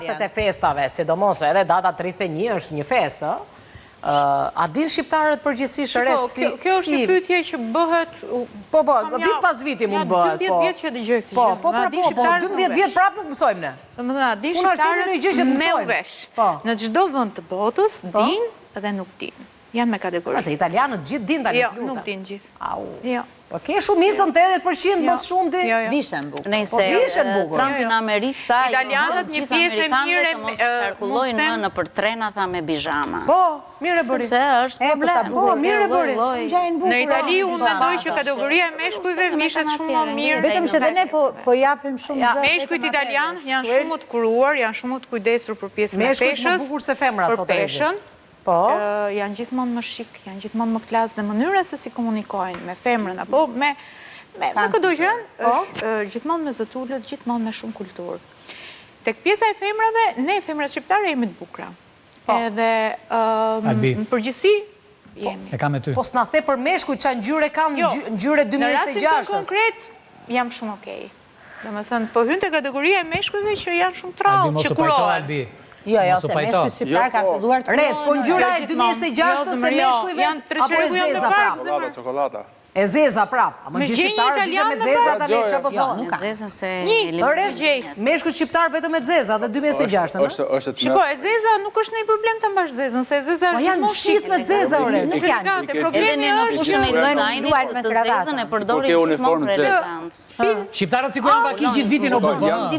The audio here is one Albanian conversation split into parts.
Festat e festave, sidomos edhe data 31 është një festë, a din shqiptarët përgjithsisht si... Kjo është një pyetje që bëhet... Po, vit pas viti mund bëhet. 12 vjet që dëgjoj këtë gjë. Po, 12 vjet prapë nuk mësojmë ne. Domethënë, a din shqiptarët me u vesh. Në çdo vend të botës din dhe nuk din. Janë me kategori. Ase italianët gjithë din tani lutem. Jo, nuk din gjithë. Au. Jo. Po ke shumicën 80% mësë shumë ti? Vishen bukur. Po vishen bukur. Trumpi në Amerikë tha italianët një pjesë e mirë mos qarkullojnë në për trena tha me bizhama. Po, mirë e bëri. Se është problem. Po, mirë e bëri. Në Itali unë mendoj që kategoria e meshkujve mishet shumë më mirë. Vetëm që dhe ne po japim shumë zë. Meshkujt italianë janë shumë të kuruar, janë shumë të kujdesur për pjesën e peshës. Meshkujt më bukur se femra, për peshën. Janë gjithmonë më shik, janë gjithmonë më klas dhe mënyra se si komunikojnë me femrën apo me këdo gjë është gjithmonë me zëtullët, gjithmonë me shumë kulturë. Tek pjesa e femrave, ne femrat shqiptare jemi të bukura. Edhe në përgjithësi jemi. E kam e ty. Po s'na the për meshkujt që ngjyre kanë ngjyre 2026. Në rastin të konkret, jam shumë okej. Domethënë, po hyn te kategoria e meshkujve që janë shumë trallë, që kurohen. Jo, se meshkujt shqiptar kanë filluar të Res, po ngjyra e 2026 se meshkujve apo e zeza prap. Çokolada. E zeza prap. Ama gjithë shqiptarët ishin me zeza tani çfarë po thonë? Nuk ka zeza se meshkujt shqiptar vetëm me zeza dhe 2026, ëh. Shiko, e zeza nuk është ndonjë problem ta mbash zezën, se zeza është janë shit me zeza ore. Nuk janë. Problemi është në dizajnin të zezën e përdorin gjithmonë për elegancë. Shqiptarët sikur janë vaki gjithë vitin o bën.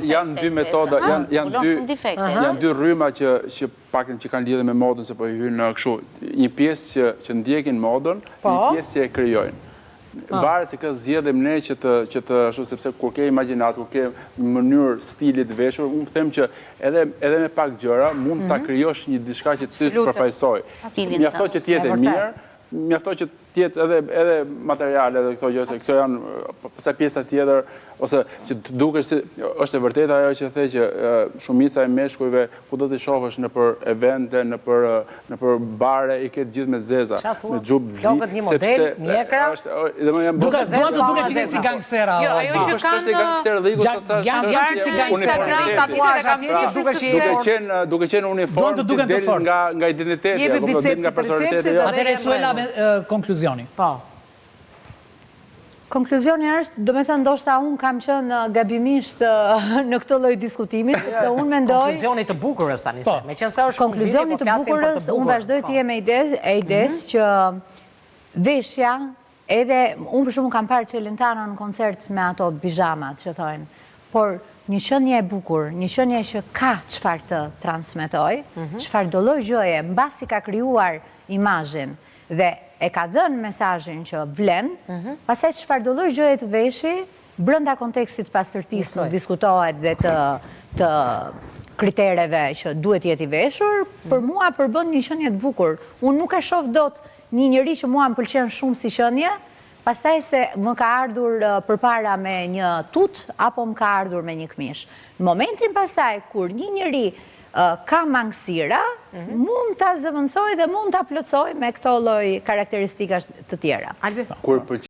Janë dy metoda, janë dy rryma që paktën që kanë lidhje me modën se po i hynë në kështu. Një pjesë që ndjekin modën, një pjesë që e krijojnë. Varet se kë zgjedhim ne që të ashtu sepse kur ke imagjinat, kur ke mënyrë stili të veshur, unë them që edhe me pak gjëra mund ta krijosh një diçka që të përfaqësoj. Mjafton që të jetë mirë, mjafton që të jetë edhe materiale edhe këto gjëra se këto janë sa pjesa tjetër ose që të dukesh se është e vërtetë ajo që the që shumica e meshkujve kudo të shohësh nëpër evente, nëpër bare i ketë gjithë me zeza, me xhub zi, sepse mjekra duket që si gangstera. Jo, ajo që kanë janë si gangstera, tatuazh atje që dukesh duke qenë uniform nga identiteti apo nga personaliteti. Atëherë Suela konkluzioni. Po. Konkluzioni është, do me thënë, ndoshta unë kam qënë gabimisht në këtë lloj diskutimit, se unë mendoj... Konkluzioni të bukurës tani se, me qenë se është konkluzioni të bukurës, unë vazhdoj të jem e ides që veshja, edhe unë për shumë kam parë Celentano në koncert me ato bijamat që thojnë, por një qënje e bukur, një qënje që ka çfarë të transmetoj, çfarë do lloj gjëje, mbasi ka krijuar imazhin dhe e ka dhënë mesazhin që vlen, pastaj çfarë do lloj gjëje të veshi, brenda kontekstit pastërtisë nuk diskutohet dhe të kritereve që duhet jetë i veshur, për mua përbën një qënje të bukur. Unë nuk e shoh dot një njerëz që mua më pëlqen shumë si qënje, pastaj se më ka ardhur përpara me një tut apo më ka ardhur me një këmish. Në momentin pastaj kur një njerëz ka mangësira, mund ta zëvendësoj dhe mund ta plotësoj me këto lloj karakteristikash të tjera.